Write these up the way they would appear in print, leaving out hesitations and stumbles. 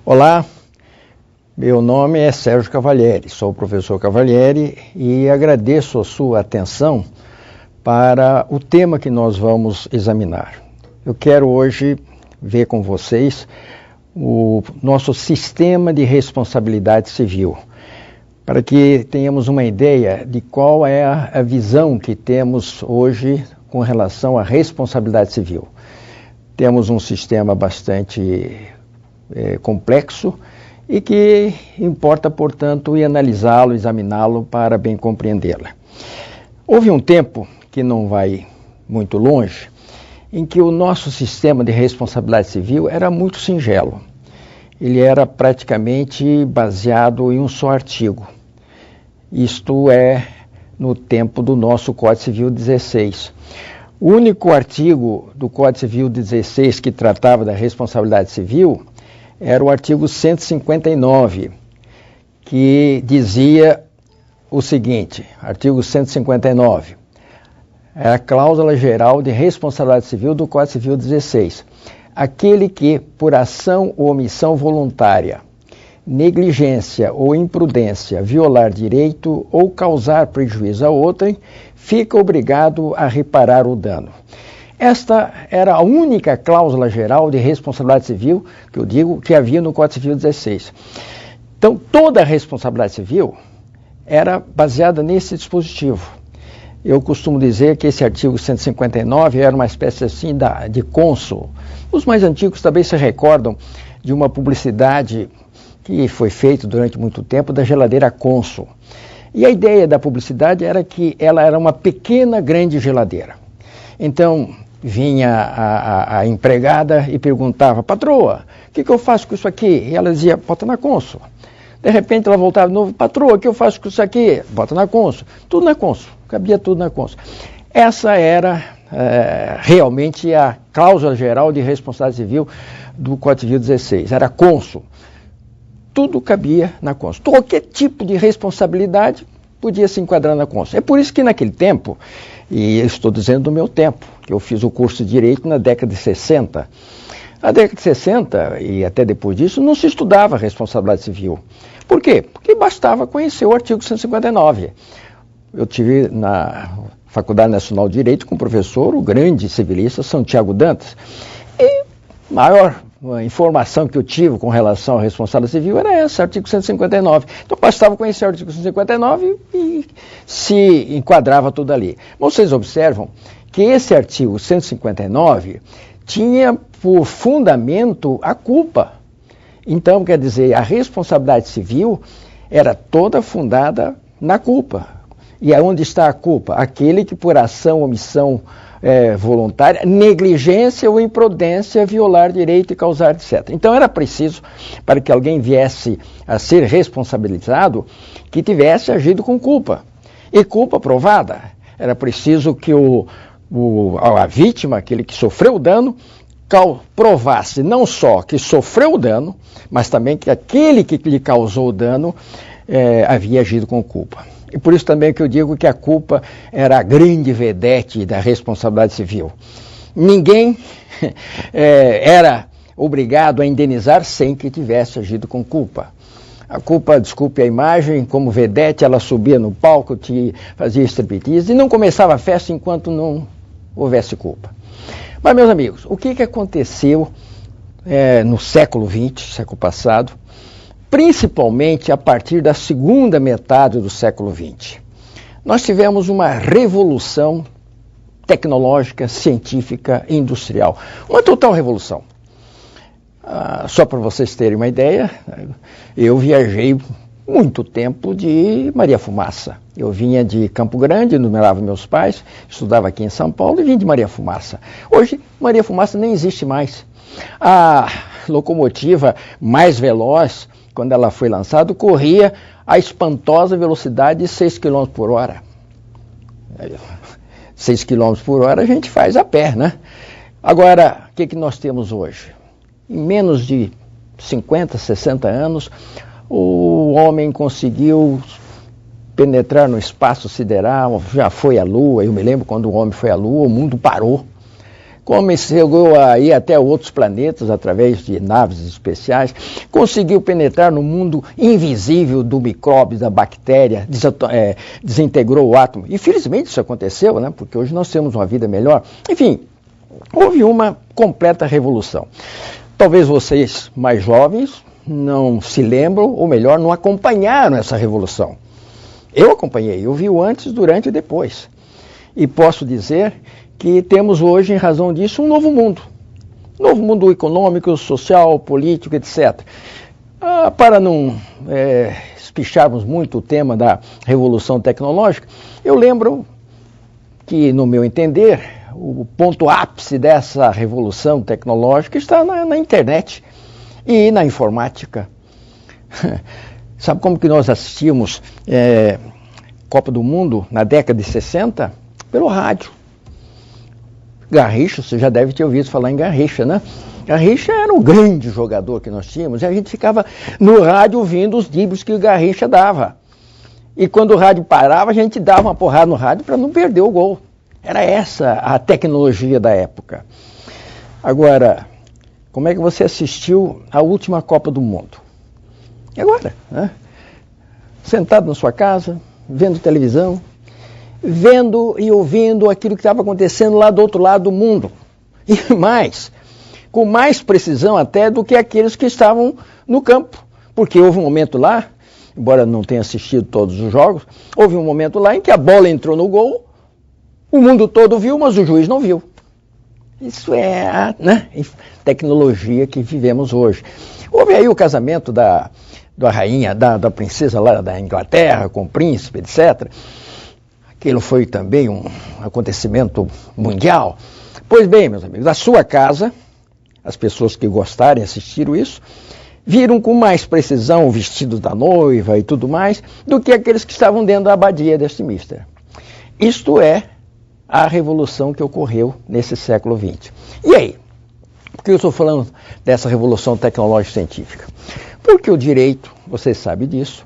Olá, meu nome é Sérgio Cavalieri, sou o professor Cavalieri e agradeço a sua atenção para o tema que nós vamos examinar. Eu quero hoje ver com vocês o nosso sistema de responsabilidade civil, para que tenhamos uma ideia de qual é a visão que temos hoje com relação à responsabilidade civil. Temos um sistema bastante complexo e que importa, portanto, analisá-lo, examiná-lo para bem compreendê-lo. Houve um tempo, que não vai muito longe, em que o nosso sistema de responsabilidade civil era muito singelo. Ele era praticamente baseado em um só artigo. Isto é, no tempo do nosso Código Civil 16. O único artigo do Código Civil 16 que tratava da responsabilidade civil era o artigo 159, que dizia o seguinte, artigo 159, é a cláusula geral de responsabilidade civil do Código Civil 16. Aquele que, por ação ou omissão voluntária, negligência ou imprudência, violar direito ou causar prejuízo a outrem, fica obrigado a reparar o dano. Esta era a única cláusula geral de responsabilidade civil, que eu digo, que havia no Código Civil 16. Então, toda a responsabilidade civil era baseada nesse dispositivo. Eu costumo dizer que esse artigo 159 era uma espécie assim de cônsul. Os mais antigos também se recordam de uma publicidade que foi feita durante muito tempo da geladeira cônsul. E a ideia da publicidade era que ela era uma pequena, grande geladeira. Então, vinha a empregada e perguntava, patroa, o que eu faço com isso aqui? E ela dizia, bota na cônsul. De repente ela voltava de novo, patroa, o que eu faço com isso aqui? Bota na cônsul. Tudo na cônsul, cabia tudo na cônsul. Essa era realmente a cláusula geral de responsabilidade civil do Código Civil 16, era cônsul. Tudo cabia na cônsul. Qualquer tipo de responsabilidade podia se enquadrar na cônsul. É por isso que naquele tempo, e eu estou dizendo do meu tempo, que eu fiz o curso de Direito na década de 60. Na década de 60 e até depois disso, não se estudava responsabilidade civil. Por quê? Porque bastava conhecer o artigo 159. Eu tive na Faculdade Nacional de Direito com o professor, o grande civilista Santiago Dantas. E maior informação que eu tive com relação à responsabilidade civil era essa, artigo 159. Então bastava conhecer o artigo 159 e se enquadrava tudo ali. Vocês observam que esse artigo 159 tinha por fundamento a culpa. Então, quer dizer, a responsabilidade civil era toda fundada na culpa. E aonde está a culpa? Aquele que por ação, omissão voluntária, negligência ou imprudência, violar direito e causar, etc. Então era preciso, para que alguém viesse a ser responsabilizado, que tivesse agido com culpa. E culpa provada. Era preciso que a vítima, aquele que sofreu o dano, provasse não só que sofreu o dano, mas também que aquele que lhe causou o dano havia agido com culpa. E por isso também que eu digo que a culpa era a grande vedete da responsabilidade civil. Ninguém era obrigado a indenizar sem que tivesse agido com culpa. A culpa, desculpe a imagem, como vedete, ela subia no palco, fazia striptease e não começava a festa enquanto não houvesse culpa. Mas, meus amigos, o que aconteceu no século XX, século passado, principalmente a partir da segunda metade do século XX? Nós tivemos uma revolução tecnológica, científica e industrial. Uma total revolução. Só para vocês terem uma ideia, eu viajei muito tempo de Maria Fumaça. Eu vinha de Campo Grande, numerava meus pais, estudava aqui em São Paulo e vim de Maria Fumaça. Hoje, Maria Fumaça nem existe mais. A locomotiva mais veloz, quando ela foi lançada, corria a espantosa velocidade de 6 km por hora. 6 km por hora a gente faz a pé, né? Agora, o que nós temos hoje? Em menos de 50, 60 anos, o homem conseguiu penetrar no espaço sideral, já foi à Lua. Eu me lembro quando o homem foi à Lua, o mundo parou. chegou a ir até outros planetas através de naves especiais, conseguiu penetrar no mundo invisível do micróbio, da bactéria, desintegrou o átomo. Infelizmente isso aconteceu, né? Porque hoje nós temos uma vida melhor. Enfim, houve uma completa revolução. Talvez vocês mais jovens não se lembram, ou melhor, não acompanharam essa revolução. Eu acompanhei, eu vi o antes, durante e depois. E posso dizer que temos hoje, em razão disso, um novo mundo. Novo mundo econômico, social, político, etc. Para não espicharmos muito o tema da revolução tecnológica, eu lembro que, no meu entender, o ponto ápice dessa revolução tecnológica está na internet e na informática. Sabe como que nós assistimos Copa do Mundo na década de 60? Pelo rádio. Garrincha, você já deve ter ouvido falar em Garrincha, né? Garrincha era um grande jogador que nós tínhamos e a gente ficava no rádio ouvindo os dribles que o Garrincha dava. E quando o rádio parava, a gente dava uma porrada no rádio para não perder o gol. Era essa a tecnologia da época. Agora, como é que você assistiu à última Copa do Mundo? E agora, né? Sentado na sua casa, vendo televisão, vendo e ouvindo aquilo que estava acontecendo lá do outro lado do mundo. E mais, com mais precisão até do que aqueles que estavam no campo. Porque houve um momento lá, embora não tenha assistido todos os jogos, houve um momento lá em que a bola entrou no gol, o mundo todo viu, mas o juiz não viu. Isso é a tecnologia que vivemos hoje. Houve aí o casamento da rainha, da princesa lá da Inglaterra com o príncipe, etc. Aquilo foi também um acontecimento mundial. Pois bem, meus amigos, a sua casa, as pessoas que gostarem assistiram isso, viram com mais precisão o vestido da noiva e tudo mais, do que aqueles que estavam dentro da abadia de Westminster. Isto é a revolução que ocorreu nesse século XX. E aí? Por que eu estou falando dessa revolução tecnológica científica? Porque o direito, você sabe disso,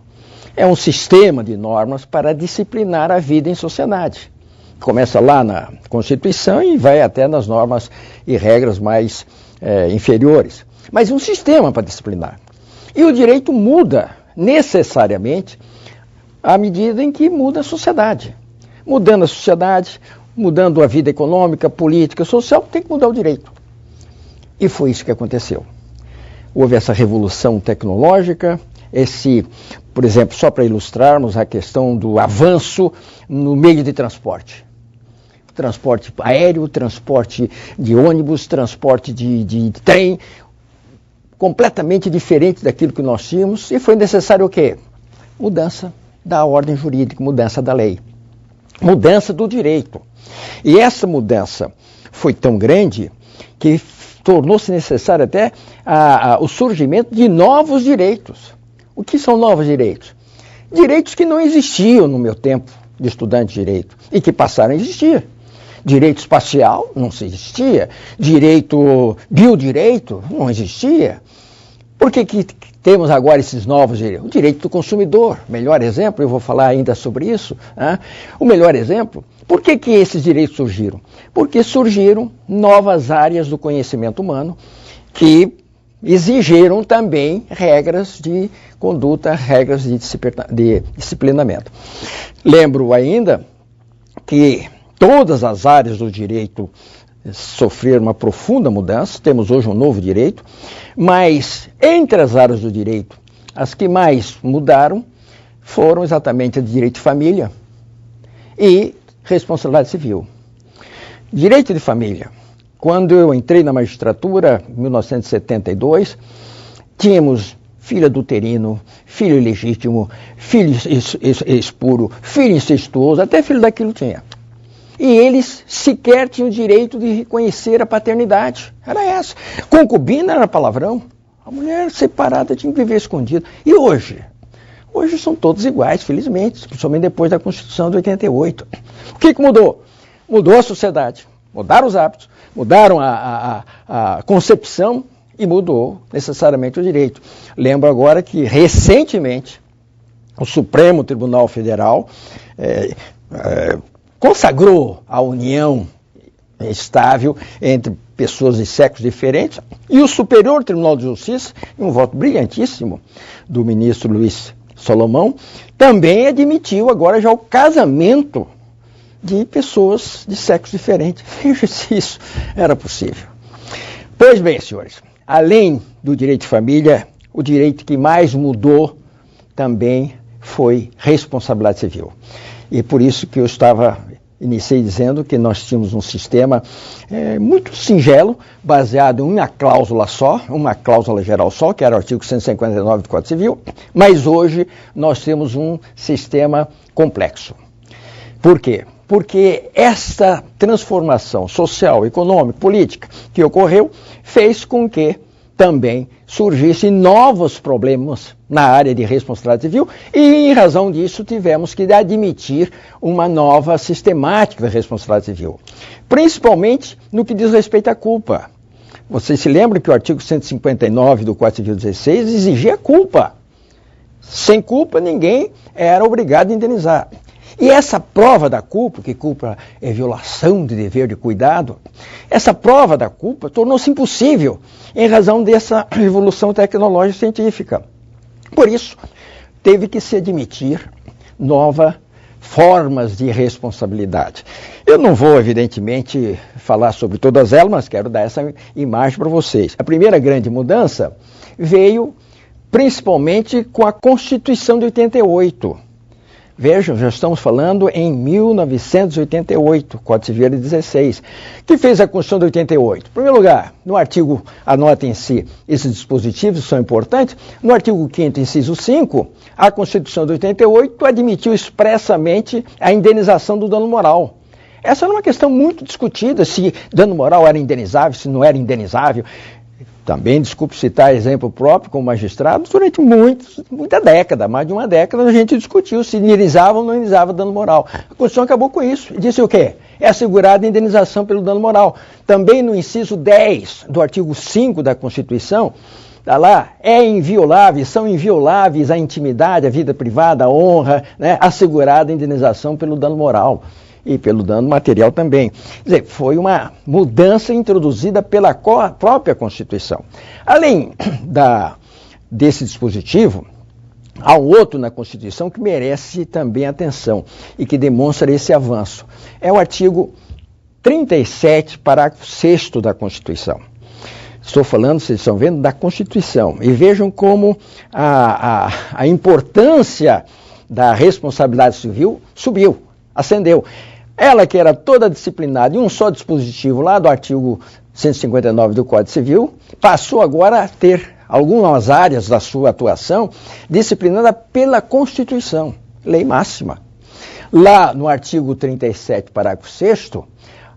é um sistema de normas para disciplinar a vida em sociedade. Começa lá na Constituição e vai até nas normas e regras mais inferiores. Mas é um sistema para disciplinar. E o direito muda necessariamente à medida em que muda a sociedade. Mudando a sociedade, mudando a vida econômica, política, social, tem que mudar o direito. E foi isso que aconteceu. Houve essa revolução tecnológica, por exemplo, só para ilustrarmos a questão do avanço no meio de transporte. Transporte aéreo, transporte de ônibus, transporte de trem, completamente diferente daquilo que nós tínhamos, e foi necessário o quê? Mudança da ordem jurídica, mudança da lei, mudança do direito. E essa mudança foi tão grande que tornou-se necessário até o surgimento de novos direitos. O que são novos direitos? Direitos que não existiam no meu tempo de estudante de direito e que passaram a existir. Direito espacial não se existia, biodireito não existia. Por que temos agora esses novos direitos? O direito do consumidor, melhor exemplo, eu vou falar ainda sobre isso. O melhor exemplo, por que esses direitos surgiram? Porque surgiram novas áreas do conhecimento humano que exigiram também regras de conduta, regras de disciplinamento. Lembro ainda que todas as áreas do direito sofreram uma profunda mudança, temos hoje um novo direito, mas entre as áreas do direito, as que mais mudaram foram exatamente a de direito de família e responsabilidade civil. Direito de família. Quando eu entrei na magistratura, em 1972, tínhamos filho adulterino, filho ilegítimo, filho espuro, filho incestuoso, até filho daquilo tinha. E eles sequer tinham o direito de reconhecer a paternidade. Era essa. Concubina era palavrão. A mulher separada tinha que viver escondida. E hoje? Hoje são todos iguais, felizmente, principalmente depois da Constituição de 88. O que mudou? Mudou a sociedade, mudaram os hábitos, mudaram a concepção e mudou necessariamente o direito. Lembro agora que, recentemente, o Supremo Tribunal Federal consagrou a união estável entre pessoas de sexos diferentes, e o Superior Tribunal de Justiça, em um voto brilhantíssimo do ministro Luiz Salomão, também admitiu agora já o casamento de pessoas de sexos diferentes. Veja se isso era possível. Pois bem, senhores, além do direito de família, o direito que mais mudou também foi responsabilidade civil. E por isso que eu iniciei dizendo que nós tínhamos um sistema muito singelo, baseado em uma cláusula só, uma cláusula geral só, que era o artigo 159 do Código Civil, mas hoje nós temos um sistema complexo. Por quê? Porque essa transformação social, econômica, política que ocorreu fez com que também surgissem novos problemas na área de responsabilidade civil e, em razão disso, tivemos que admitir uma nova sistemática da responsabilidade civil, principalmente no que diz respeito à culpa. Vocês se lembram que o artigo 159 do Código Civil 16 exigia culpa. Sem culpa, ninguém era obrigado a indenizar. E essa prova da culpa, que culpa é violação de dever de cuidado, essa prova da culpa tornou-se impossível em razão dessa evolução tecnológica e científica. Por isso, teve que se admitir novas formas de responsabilidade. Eu não vou, evidentemente, falar sobre todas elas, mas quero dar essa imagem para vocês. A primeira grande mudança veio principalmente com a Constituição de 88. Vejam, já estamos falando em 1988, Código Civil de 16. Que fez a Constituição de 88? Em primeiro lugar, no artigo, anotem-se, esses dispositivos são importantes, no artigo 5º, inciso 5, a Constituição de 88 admitiu expressamente a indenização do dano moral. Essa era uma questão muito discutida, se dano moral era indenizável, se não era indenizável. Também, desculpe citar exemplo próprio como magistrado, durante muita década, mais de uma década, a gente discutiu se indenizava ou não indenizava dano moral. A Constituição acabou com isso e disse o quê? É assegurada a indenização pelo dano moral. Também no inciso 10 do artigo 5 da Constituição, está lá, são invioláveis a intimidade, a vida privada, a honra, né, assegurada a indenização pelo dano moral. E pelo dano material também. Quer dizer, foi uma mudança introduzida pela própria Constituição. Além desse dispositivo, há um outro na Constituição que merece também atenção e que demonstra esse avanço. É o artigo 37, parágrafo 6º da Constituição. Estou falando, vocês estão vendo, da Constituição. E vejam como a importância da responsabilidade civil subiu, ascendeu. Ela que era toda disciplinada em um só dispositivo lá do artigo 159 do Código Civil, passou agora a ter algumas áreas da sua atuação disciplinada pela Constituição, lei máxima. Lá no artigo 37, parágrafo 6º,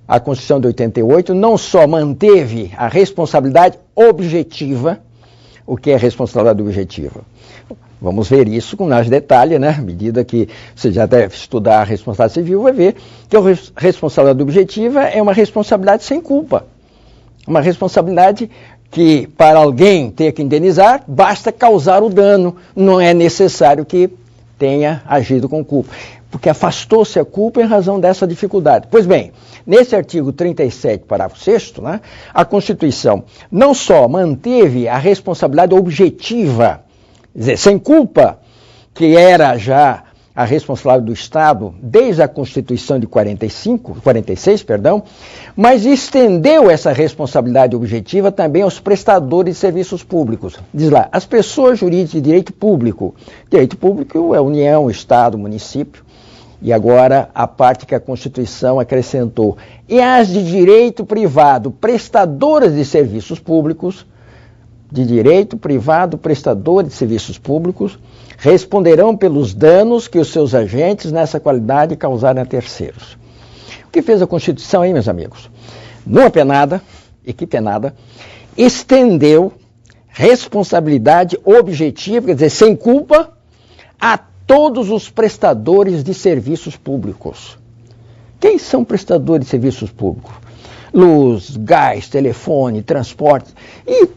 a Constituição de 88 não só manteve a responsabilidade objetiva. O que é responsabilidade objetiva? Vamos ver isso com mais detalhe, né? À medida que você já deve estudar a responsabilidade civil, vai ver que a responsabilidade objetiva é uma responsabilidade sem culpa. Uma responsabilidade que, para alguém ter que indenizar, basta causar o dano. Não é necessário que tenha agido com culpa. Porque afastou-se a culpa em razão dessa dificuldade. Pois bem, nesse artigo 37, parágrafo 6º, né, a Constituição não só manteve a responsabilidade objetiva, quer dizer, sem culpa, que era já a responsabilidade do Estado desde a Constituição de 46, mas estendeu essa responsabilidade objetiva também aos prestadores de serviços públicos. Diz lá, as pessoas jurídicas de direito público é União, Estado, município, e agora a parte que a Constituição acrescentou, e as de direito privado, prestadoras de serviços públicos, de direito privado, prestadores de serviços públicos, responderão pelos danos que os seus agentes nessa qualidade causarem a terceiros. O que fez a Constituição aí, meus amigos? Numa penada, e que penada, estendeu responsabilidade objetiva, quer dizer, sem culpa, a todos os prestadores de serviços públicos. Quem são prestadores de serviços públicos? Luz, gás, telefone, transporte e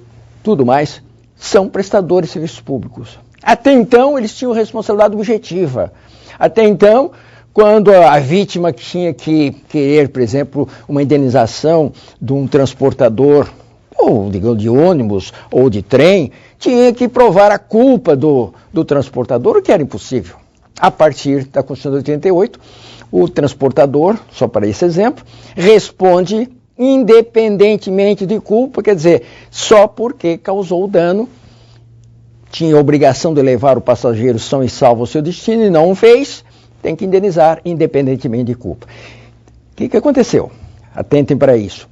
tudo mais, são prestadores de serviços públicos. Até então, eles tinham responsabilidade objetiva. Até então, quando a vítima tinha que querer, por exemplo, uma indenização de um transportador, ou digamos, de ônibus ou de trem, tinha que provar a culpa do transportador, o que era impossível. A partir da Constituição de 88, o transportador, só para esse exemplo, responde independentemente de culpa, quer dizer, só porque causou o dano, tinha a obrigação de levar o passageiro são e salvo ao seu destino e não o fez, tem que indenizar independentemente de culpa. O que aconteceu? Atentem para isso.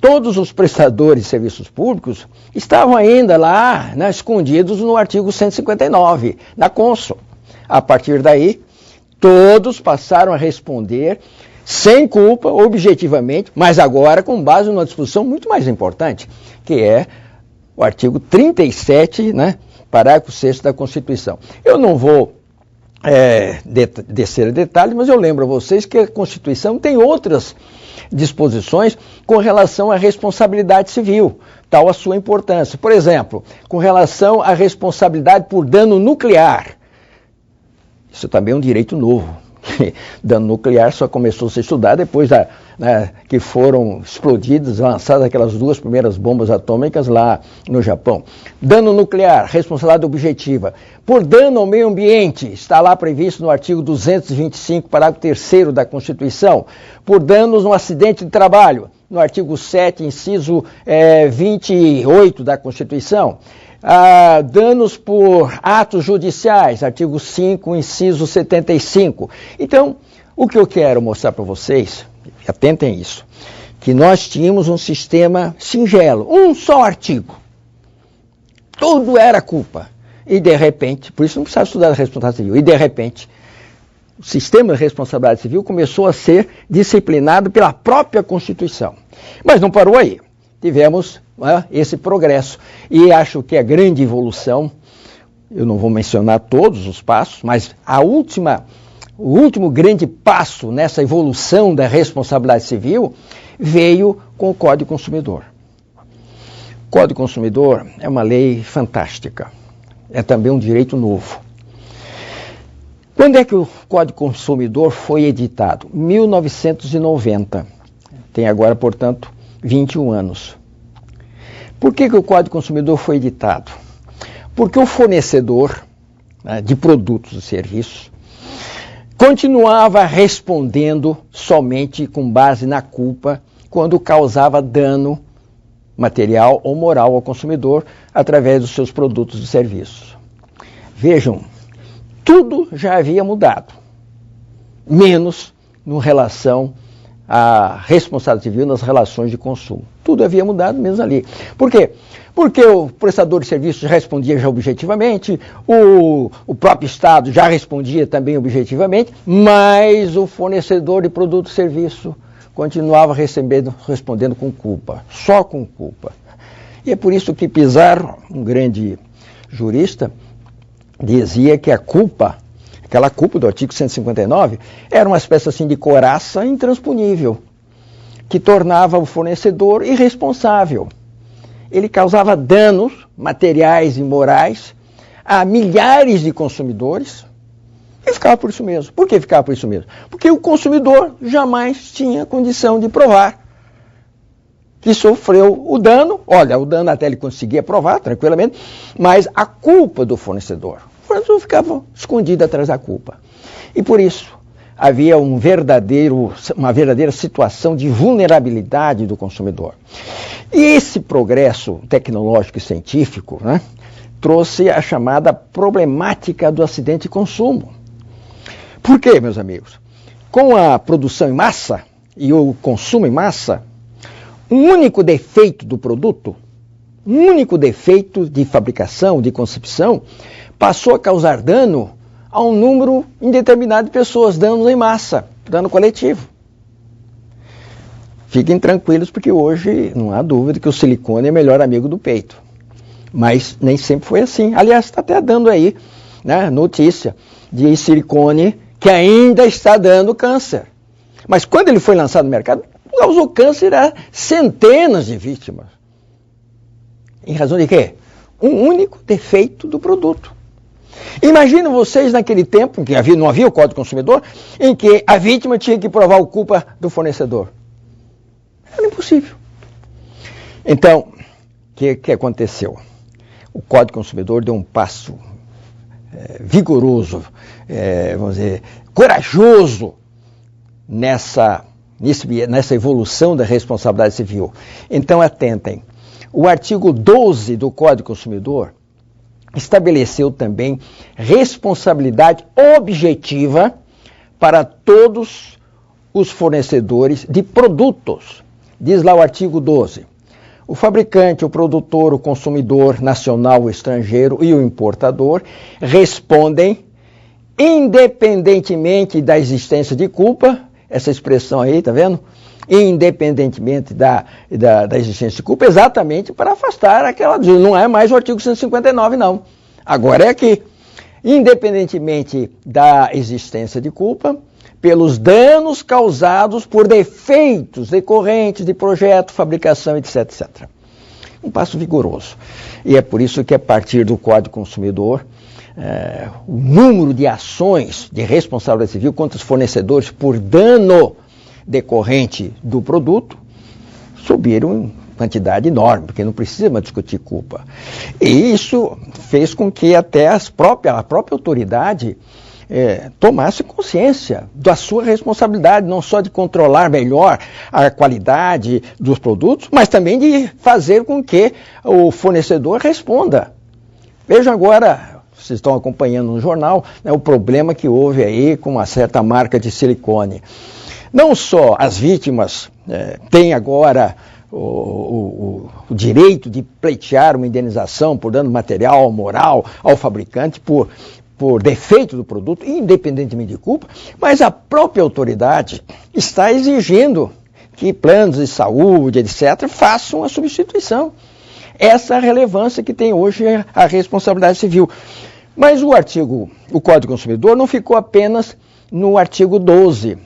Todos os prestadores de serviços públicos estavam ainda lá, né, escondidos no artigo 159, da Consul. A partir daí, todos passaram a responder sem culpa, objetivamente, mas agora com base numa disposição muito mais importante, que é o artigo 37, né, parágrafo 6º da Constituição. Eu não vou descer a detalhes, mas eu lembro a vocês que a Constituição tem outras disposições com relação à responsabilidade civil, tal a sua importância. Por exemplo, com relação à responsabilidade por dano nuclear. Isso também é um direito novo. Dano nuclear só começou a ser estudado depois que foram explodidas, lançadas aquelas 2 primeiras bombas atômicas lá no Japão. Dano nuclear, responsabilidade objetiva. Por dano ao meio ambiente, está lá previsto no artigo 225, parágrafo 3º da Constituição. Por danos no acidente de trabalho, no artigo 7, inciso 28 da Constituição. Danos por atos judiciais, artigo 5, inciso 75. Então, o que eu quero mostrar para vocês, atentem isso, que nós tínhamos um sistema singelo, um só artigo. Tudo era culpa. E de repente, por isso não precisava estudar a responsabilidade civil, e de repente, o sistema de responsabilidade civil começou a ser disciplinado pela própria Constituição. Mas não parou aí. Tivemos esse progresso. E acho que a grande evolução, eu não vou mencionar todos os passos, mas o último grande passo nessa evolução da responsabilidade civil veio com o Código Consumidor. O Código Consumidor é uma lei fantástica. É também um direito novo. Quando é que o Código Consumidor foi editado? 1990. Tem agora, portanto, 21 anos. Por que o Código Consumidor foi editado? Porque o fornecedor, né, de produtos e serviços continuava respondendo somente com base na culpa quando causava dano material ou moral ao consumidor através dos seus produtos e serviços. Vejam, tudo já havia mudado, menos em relação à responsabilidade civil nas relações de consumo. Tudo havia mudado menos ali. Por quê? Porque o prestador de serviços respondia já objetivamente, o próprio Estado já respondia também objetivamente, mas o fornecedor de produto e serviço continuava respondendo com culpa, só com culpa. E é por isso que Pizarro, um grande jurista, dizia que a culpa, aquela culpa do artigo 159, era uma espécie assim de couraça intransponível, que tornava o fornecedor irresponsável. Ele causava danos materiais e morais a milhares de consumidores e ficava por isso mesmo. Por que ficava por isso mesmo? Porque o consumidor jamais tinha condição de provar que sofreu o dano. Olha, o dano até ele conseguia provar tranquilamente, mas a culpa do fornecedor. O fornecedor ficava escondido atrás da culpa. E por isso havia uma verdadeira situação de vulnerabilidade do consumidor. E esse progresso tecnológico e científico, né, trouxe a chamada problemática do acidente de consumo. Por quê, meus amigos? Com a produção em massa e o consumo em massa, um único defeito do produto, um único defeito de fabricação, de concepção, passou a causar dano a um número indeterminado de pessoas, danos em massa, dano coletivo. Fiquem tranquilos, porque hoje não há dúvida que o silicone é melhor amigo do peito. Mas nem sempre foi assim. Aliás, está até dando aí, né, notícia de silicone que ainda está dando câncer. Mas quando ele foi lançado no mercado, causou câncer a centenas de vítimas. Em razão de quê? Um único defeito do produto. Imaginem vocês naquele tempo, em que não havia o Código do Consumidor, em que a vítima tinha que provar a culpa do fornecedor. Era impossível. Então, o que aconteceu? O Código do Consumidor deu um passo vigoroso, vamos dizer, corajoso nessa evolução da responsabilidade civil. Então, atentem. O artigo 12 do Código do Consumidor estabeleceu também responsabilidade objetiva para todos os fornecedores de produtos. Diz lá o artigo 12. O fabricante, o produtor, o consumidor nacional ou estrangeiro e o importador respondem independentemente da existência de culpa, essa expressão aí, tá vendo? Independentemente da existência de culpa, exatamente para afastar aquela... Não é mais o artigo 159, não. Agora é aqui. Independentemente da existência de culpa, pelos danos causados por defeitos decorrentes de projeto, fabricação, etc, etc. Um passo vigoroso. E é por isso que, a partir do Código Consumidor, o número de ações de responsabilidade civil contra os fornecedores por dano decorrente do produto subiram em quantidade enorme, porque não precisa mais discutir culpa. E isso fez com que até a própria autoridade tomasse consciência da sua responsabilidade, não só de controlar melhor a qualidade dos produtos, mas também de fazer com que o fornecedor responda. Vejam agora, vocês estão acompanhando no jornal, o problema que houve aí com uma certa marca de silicone. Não só as vítimas têm agora o direito de pleitear uma indenização por dano material, moral ao fabricante por defeito do produto, independentemente de culpa, mas a própria autoridade está exigindo que planos de saúde, etc., façam a substituição. Essa é a relevância que tem hoje a responsabilidade civil. Mas o Código do Consumidor não ficou apenas no artigo 12.